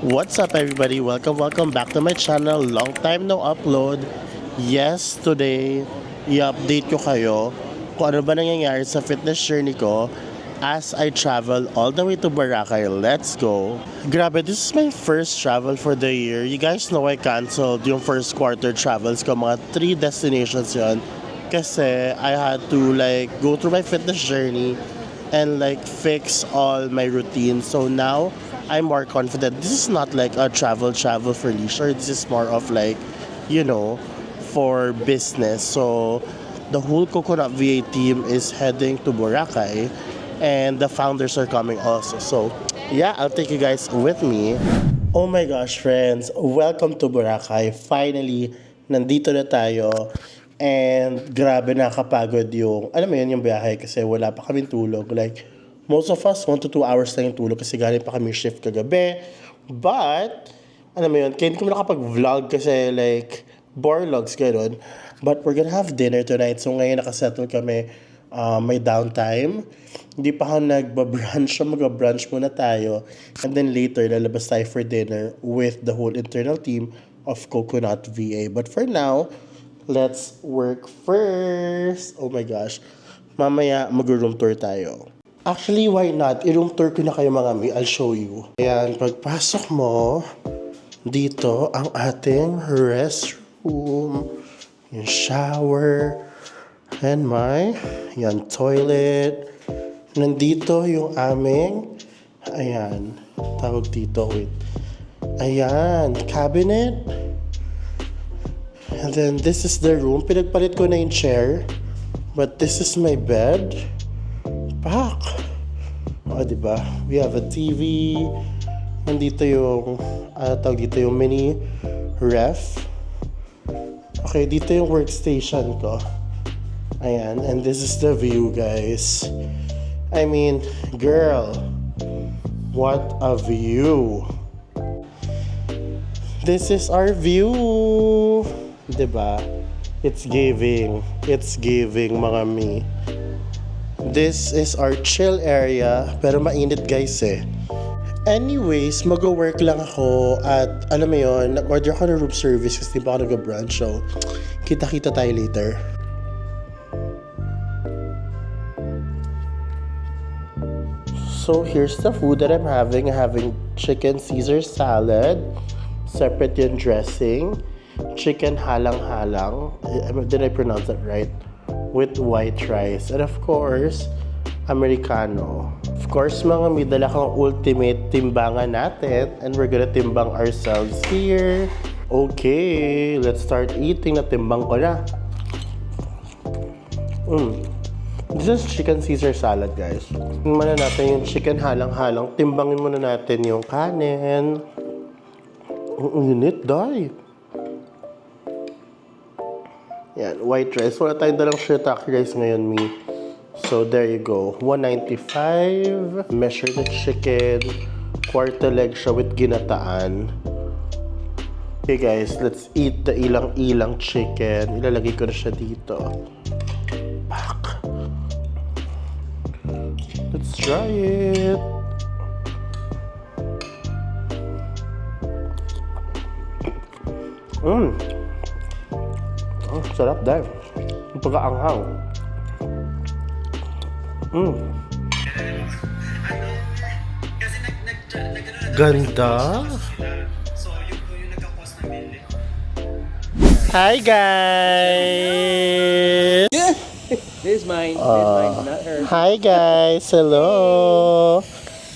What's up everybody? Welcome back to my channel. Long time no upload. Yes, today i-update ko kayo kung ano ba nangyayari sa fitness journey ko as I travel all the way to Boracay. Let's go! Grabe, this is my first travel for the year. You guys know I canceled yung first quarter travels ko. Mga 3 destinations yon kasi I had to go through my fitness journey and fix all my routine. So now I'm more confident. This is not like a travel for leisure. This is more of for business. So the whole Coconut VA team is heading to Boracay and the founders are coming also. So yeah, I'll take you guys with me. Oh my gosh, friends, welcome to Boracay. Finally, nandito na tayo. And grabe, nakakapagod yung, alam mo yun, yung biyahe kasi wala pa kaming tulog. Most of us, 1 to 2 hours lang yung tulog kasi galing pa kami shift kagabi. But, alam mo yun, kaya hindi kami nakapag-vlog kasi borlogs, gano'n. But we're gonna have dinner tonight. So ngayon nakasettle kami, may downtime. Hindi pa ako nagbabrunch, so mag-brunch muna tayo. And then later, lalabas tayo for dinner with the whole internal team of Coconut VA. But for now, let's work first. Oh my gosh. Mamaya mag-room tour tayo. Actually, why not? I-room tour ko na kayo mga mi. I'll show you. Ayan, pagpasok mo, dito ang ating restroom. Yung shower. And yan, toilet. Nandito yung aming, ayan, tawag dito, wait. Ayan, cabinet. And then this is the room. Pinagpalit ko na yung chair. But this is my bed. Pak! O, diba? We have a TV. Nandito yung, tawag dito yung mini ref. Okay, dito yung workstation ko. Ayan, and this is the view, guys. I mean, girl, what a view. This is our view. Diba? It's giving mga mi. This is our chill area, pero mainit guys eh. Anyways, mag-work lang ako at alam mo yun, nag-order ako ng room service kasi di pa ako nag-brunch. So, kita-kita tayo later. So, here's the food that I'm having. I'm having chicken Caesar salad. Separate yung dressing. Chicken halang-halang. Did I pronounce that right? With white rice. And of course, Americano. Of course, mga may dala kang ultimate timbangan natin. And we're gonna timbang ourselves here. Okay, let's start eating. Natimbang ko na. This is chicken Caesar salad, guys. Tingnan muna natin yung chicken halang-halang. Timbangin muna natin yung kanin. Ang init, day. Yan, white rice. Wala tayong dalang shiitake rice ngayon, mi. So, there you go. 195. Measure the chicken. Quarter leg siya with ginataan. Okay, guys. Let's eat the ilang-ilang chicken. Ilalagay ko na siya dito. Pak! Let's try it. Oh, sarap dahil. Yung pagkaanghang. Ganda. Hi guys! This is mine. This is mine, not her. Hi guys! Hello!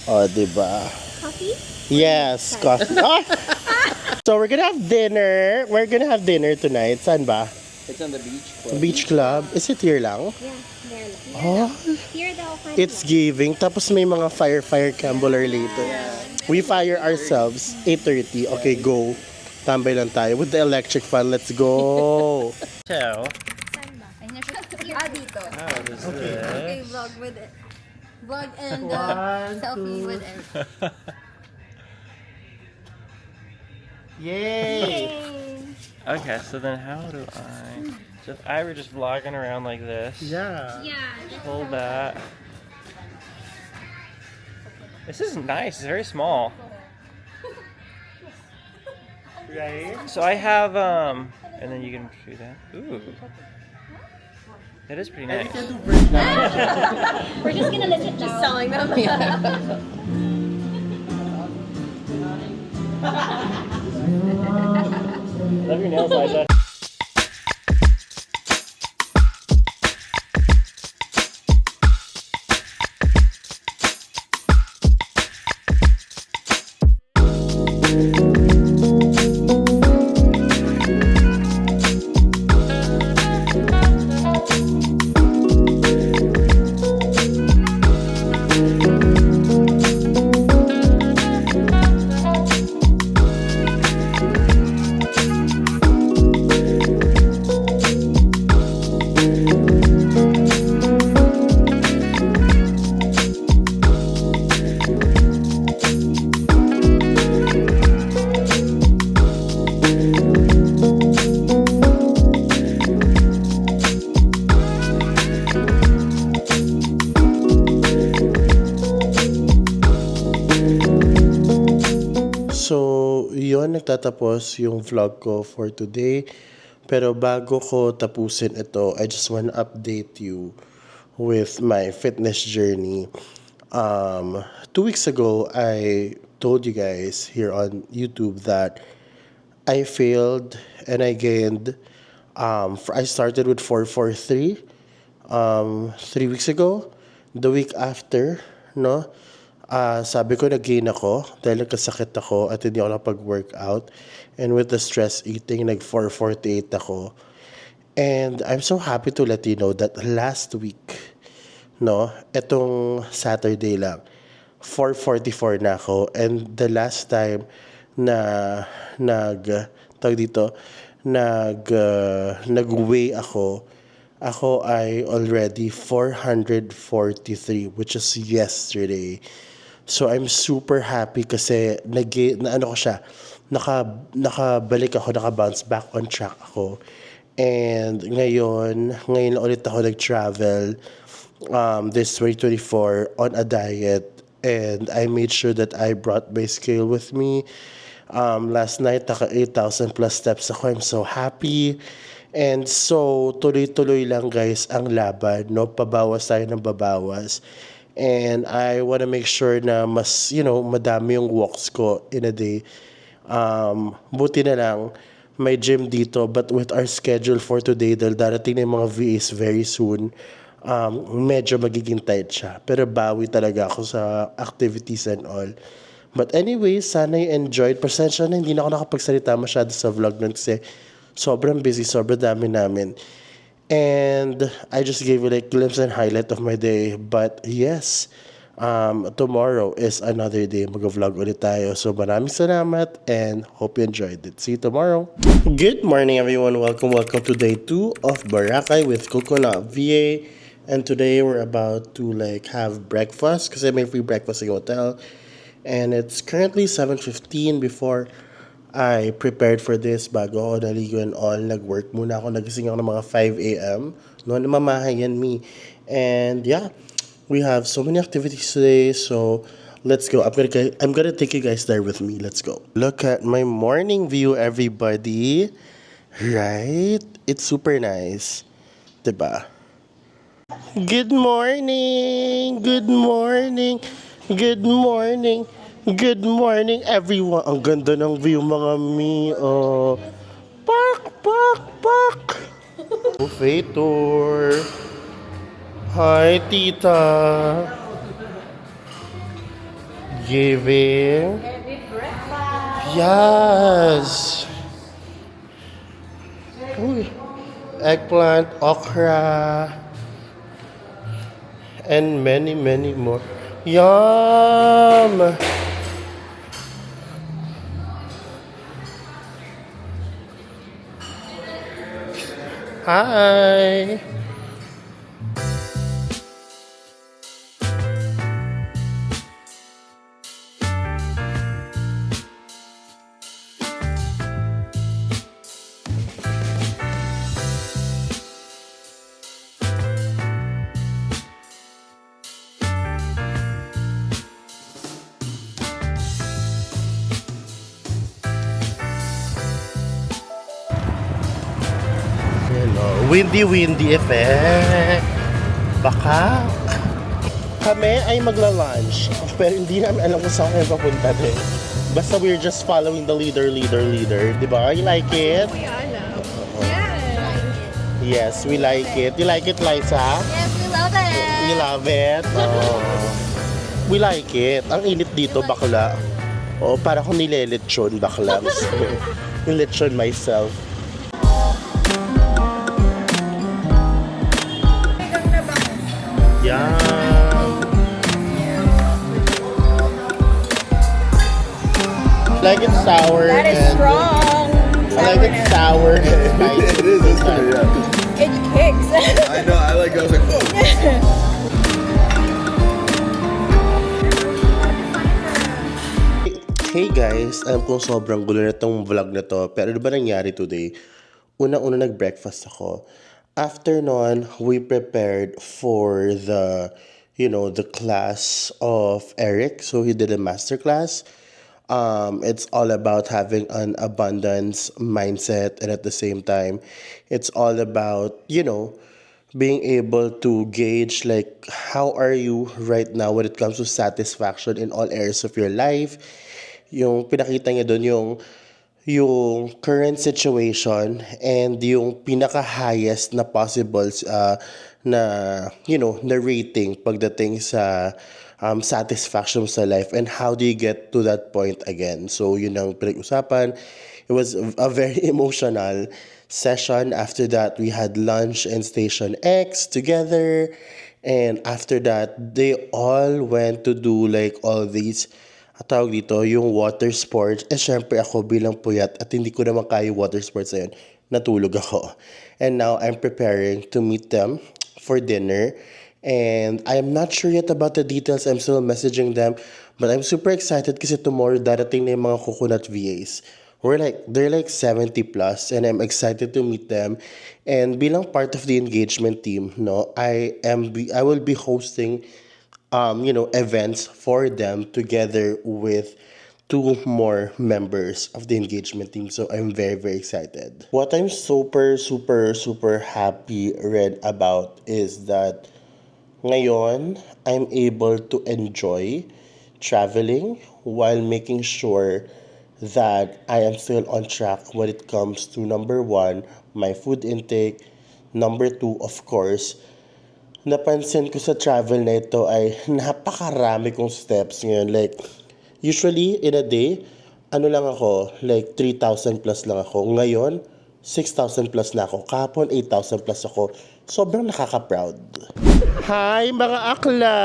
Oh, diba? Coffee? Yes, coffee. So we're gonna have dinner. We're gonna have dinner tonight. Saan ba? It's on the beach. Club. Beach Club. Is it here lang? Yeah, there. Oh, Here daw. it's giving. Tapos may mga fire cambular later. We fire ourselves. 8:30. Okay, go. Tambay lang tayo with the electric fan. Let's go. So, Dito. okay. Okay, vlog with it. Vlog and selfie with it. Yay! Okay, so then how do I... So if I were just vlogging around like this, Yeah. Yeah. hold that. This is nice. It's very small. Right? So I have and then you can do that. Ooh. That is pretty And nice. you can do break now. We're just gonna listen now. Just selling them. Love your nails, Liza. So, yun, nagtatapos yung vlog ko for today. Pero bago ko tapusin ito, I just want to update you with my fitness journey. 2 weeks ago, I told you guys here on YouTube that I failed and I gained. I started with 443 3 weeks ago. The week after, no? Sabi ko nag-gain ako dahil nagkasakit ako at hindi ako nakapag-workout. And with the stress eating, nag-448 ako. And I'm so happy to let you know that last week, no, etong Saturday lang, 444 na ako. And the last time na nag-weigh ako ay already 443, which is yesterday. So I'm super happy kasi nakabalik ako, naka-bounce back on track ako. And ngayon lang ulit ako nag-travel this 2024 on a diet. And I made sure that I brought my scale with me. Last night, naka 8,000 plus steps ako. I'm so happy. And so, tuloy-tuloy lang guys ang laban, no? Pabawas tayo ng babawas. And I want to make sure na mas, madami yung walks ko in a day. Buti na lang, may gym dito. But with our schedule for today, dahil darating na yung mga VAs very soon, medyo magiging tight siya. Pero bawi talaga ako sa activities and all. But anyway, sana you enjoyed. Pasensya na, hindi na ako nakapagsalita masyado sa vlog nun kasi sobrang busy, sobrang dami namin. And I just gave you like glimpse and highlight of my day. But yes, tomorrow is another day. Mag-vlog ulit tayo. So maraming salamat and hope you enjoyed it. See you tomorrow. Good morning everyone. Welcome to day 2 of Boracay with Coconut VA. And today we're about to have breakfast kasi may free breakfast sa hotel. And it's currently 7:15 before I prepared for this bago ako naligo and all. Nag-work muna ako. Nagising ako ng mga 5 a.m. No, namamahayan me. And yeah, we have so many activities today. So let's go. I'm gonna take you guys there with me. Let's go. Look at my morning view, everybody. Right? It's super nice. Diba? Good morning! Good morning! Good morning! Good morning, everyone. Ang ganda ng view, mga mi. Oh. Pak, pak, pak. Buffet tour. Hi, tita. Giving. Yes. Uy. Eggplant, okra, and many, many more. Yum! Hi! Windy effect. Baka. Kami ay magla-lunch. Pero hindi namin alam kung saan kami papunta din. Basta we're just following the leader. Diba? You like it? We are now. Yeah. Yes, we like it. You like it, Liza? Yes, we love it. You love it? Oh. We like it. Ang init dito, bakla. Oh, para kung nilelechon, bakla. Yung lechon myself. Yeah. I like it sour. That is and strong. I like it sour and spicy. It is, isn't it? Yeah. It kicks. I know, I was like, oh. Hey guys, alam kong sobrang gulo na itong vlog na to, pero ano ba nangyari today? Una-una nag-breakfast ako. After nun, we prepared for the, the class of Eric. So he did a masterclass. It's all about having an abundance mindset, and at the same time, it's all about, being able to gauge like how are you right now when it comes to satisfaction in all areas of your life. Yung pinakita niya doon yung current situation and yung pinaka-highest na possible na rating pagdating sa satisfaction sa life, and how do you get to that point again. So yun ang pinag-usapan. It was a very emotional session. After that, we had lunch in Station X together, and after that they all went to do like all these tawag dito, yung water sports. Syempre ako bilang puyat at hindi ko naman kaya water sports na yun, natulog ako. And now, I'm preparing to meet them for dinner. And I'm not sure yet about the details. I'm still messaging them. But I'm super excited kasi tomorrow darating na yung mga coconut VAs. They're like 70 plus, and I'm excited to meet them. And bilang part of the engagement team, I will be hosting events for them together with 2 more members of the engagement team. So I'm very, very excited. What I'm super, super, super happy about is that ngayon, I'm able to enjoy traveling while making sure that I am still on track when it comes to number 1, my food intake. Number 2, of course, napansin ko sa travel na ito ay napakarami kong steps ngayon. Like, usually in a day, lang ako, like 3,000 plus lang ako. Ngayon, 6,000 plus na ako. Kahapon, 8,000 plus ako. Sobrang nakaka-proud. Hi, mga akla!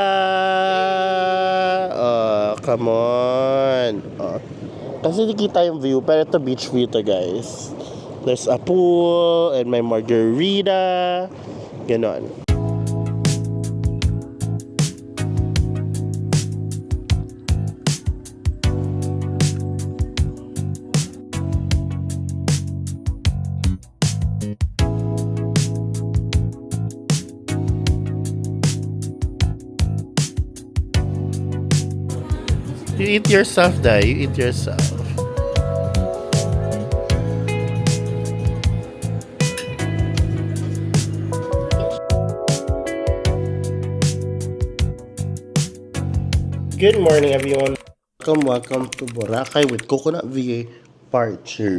Come on. Kasi nakita yung view, pero ito beach view to, guys. There's a pool and my margarita. Ganon. You eat yourself, Dai. You eat yourself. Good morning, everyone. Welcome to Boracay with Coconut VA Part 3.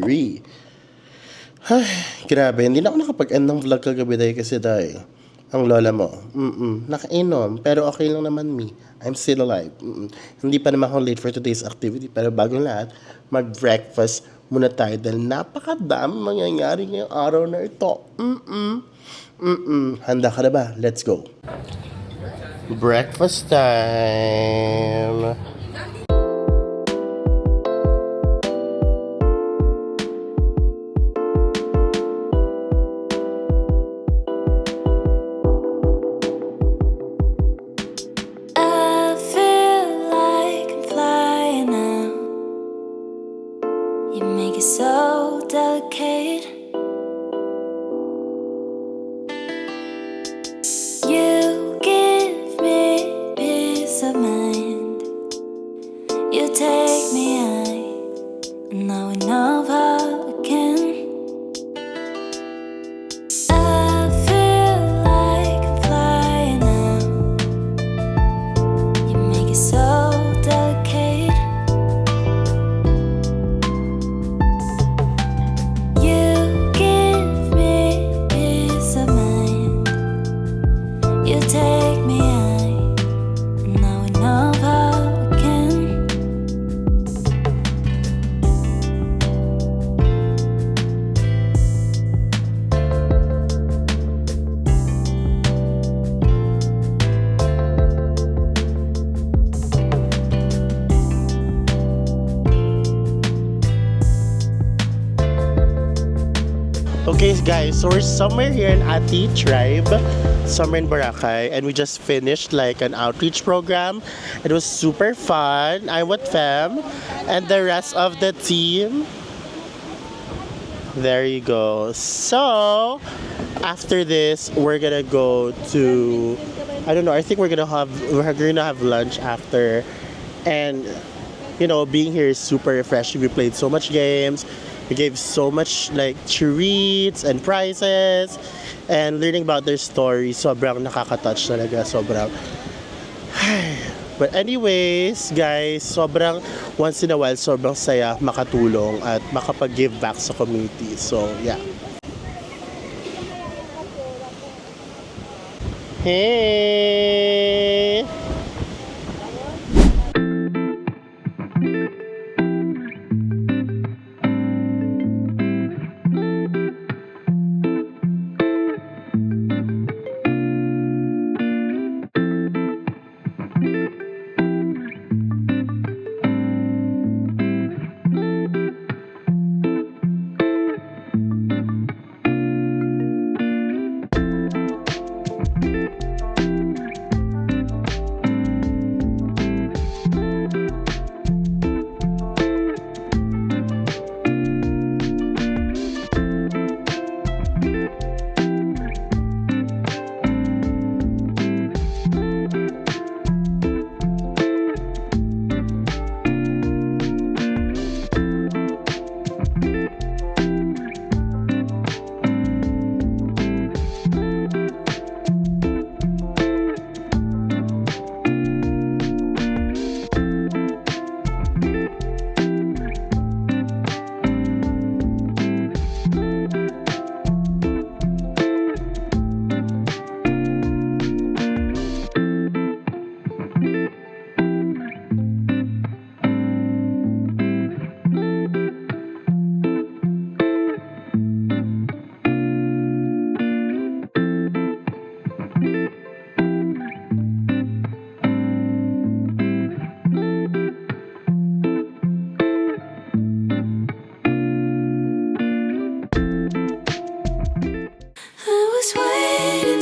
Ay, grabe. Hindi na ako nakapag-end ng vlog kagabi dahil kasi dahil ang lola mo, nakainom, pero okay lang naman me. I'm still alive. Hindi pa naman ako late for today's activity, pero bago lahat, mag-breakfast muna tayo dahil napakadami mangyayari ngayong araw na ito. Handa ka na ba? Let's go. Breakfast time. So delicate. You give me peace of mind. You take me high, and now we know how again. I Okay guys, so we're somewhere here in Ati Tribe, somewhere in Boracay, and we just finished like an outreach program. It was super fun. I'm with Fem and the rest of the team. There you go. So after this, we're gonna go to, I don't know, I think we're gonna have lunch after, and you know, being here is super refreshing. We played so much games. We gave so much like treats and prizes, and learning about their story, sobrang nakaka-touch talaga, sobrang. But anyways, guys, sobrang once in a while, sobrang saya makatulong at makapag-give back sa community. So, yeah. Hey!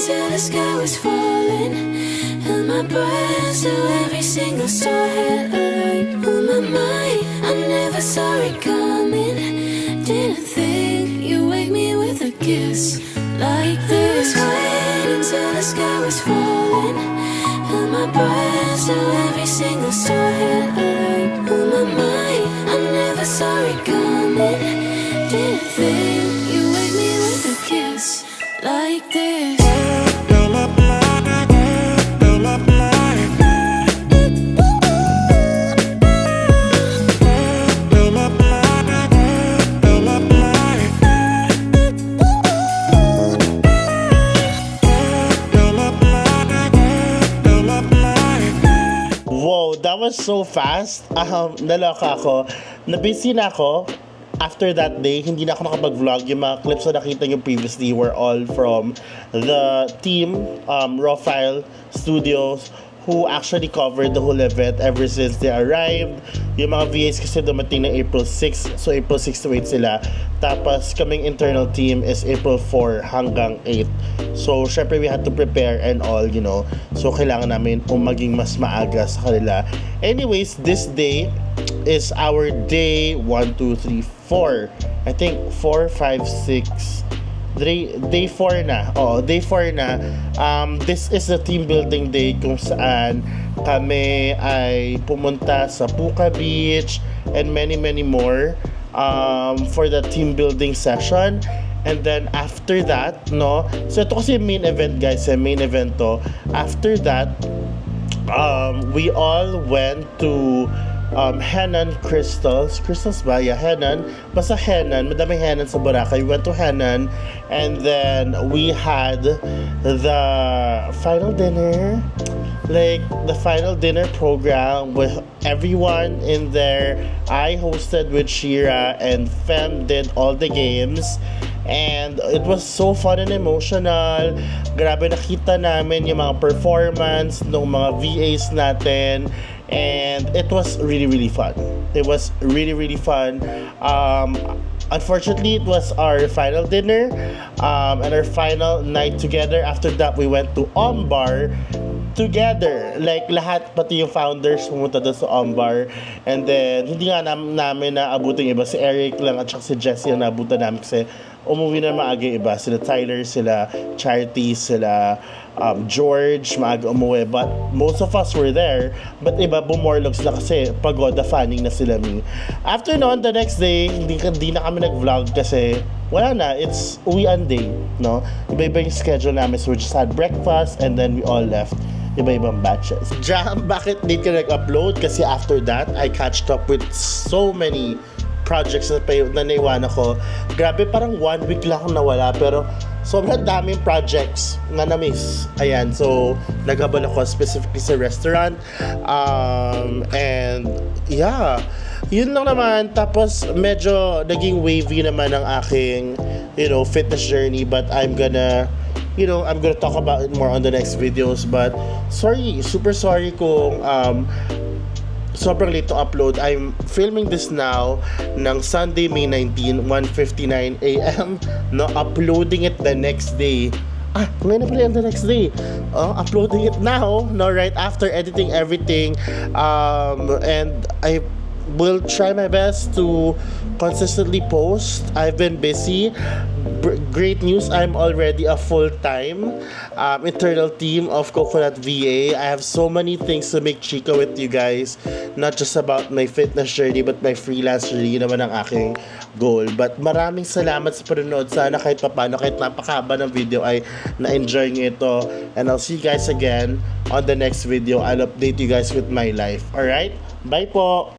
Till the sky was falling, held my breath till every single star had a light on my mind. I never saw it coming, didn't think you'd wake me with a kiss like this. Waiting till the sky was falling, held my breath till every single star had a light on my mind. I never saw it coming, didn't think you'd wake me with a kiss like this. Wow, that was so fast. Naloka ako. Na-busy na ako. After that day, hindi na ako nakapag-vlog. Yung mga clips na nakita nyo previously were all from the team, Raw File Studios, who actually covered the whole event ever since they arrived. Yung mga VAs kasi dumating na April 6, so April 6 to 8 sila. Tapos kaming internal team is April 4 hanggang 8. So syempre we had to prepare and all, you know. So kailangan namin maging mas maaga sa kanila. Anyways, this day is our day 1, 2, 3, 4. I think 4, 5, 6. Day 4 na. Day 4 na. This is the team building day kung saan kami ay pumunta sa Puka Beach and many more for the team building session. And then after that, no? So ito kasi main event, guys. Main event to. After that, we all went to Henan Crystals ba? Yeah, Henan. Basta Henan. Madaming Henan sa Boracay. We went to Henan. And then we had the final dinner. Like, the final dinner program with everyone in there. I hosted with Shira and Fem did all the games. And it was so fun and emotional. Grabe, nakita namin yung mga performance ng mga VAs natin. And it was really fun. It was really fun. unfortunately, it was our final dinner and our final night together. After that, we went to Ombar together. Like, lahat, pati yung founders, pumunta doon sa Ombar. And then, hindi nga namin naabutin yung iba. Si Eric lang at saka si Jessie ang naabutan namin kasi umuwi na maaga yung iba. Sila Tyler, sila Charity, sila George, maaga umuwi. But most of us were there. But iba, bumorlog sila kasi pagod, fanning na sila me. After noon, the next day, hindi na kami nag-vlog kasi wala na, it's uwian day, no? Iba-iba yung schedule namin, so we just had breakfast and then we all left. Iba-ibang batches. Jam, bakit late ka nag-upload? Kasi after that, I catched up with so many projects na naiwan ako. Grabe, parang 1 week lang akong nawala, pero sobrang daming projects na na-miss. Ayan, so naghabol ako specifically sa restaurant. And yeah, yun lang naman. Tapos medyo naging wavy naman ang aking, fitness journey, but I'm gonna talk about it more on the next videos. But sorry, super sorry kung sobrang late to upload. I'm filming this now ng Sunday, May 19, 1:59 a.m. No, uploading it the next day. Ngayon na pala yung the next day. Uploading it now, no, right after editing everything. And I will try my best to consistently post. I've been busy. Great news, I'm already a full-time internal team of Coconut VA. I have so many things to make chika with you guys. Not just about my fitness journey, but my freelance journey. Yun naman ang aking goal. But maraming salamat sa panonood. Sana kahit papano, kahit napakahaba ng video ay na-enjoy nyo ito. And I'll see you guys again on the next video. I'll update you guys with my life. Alright? Bye po!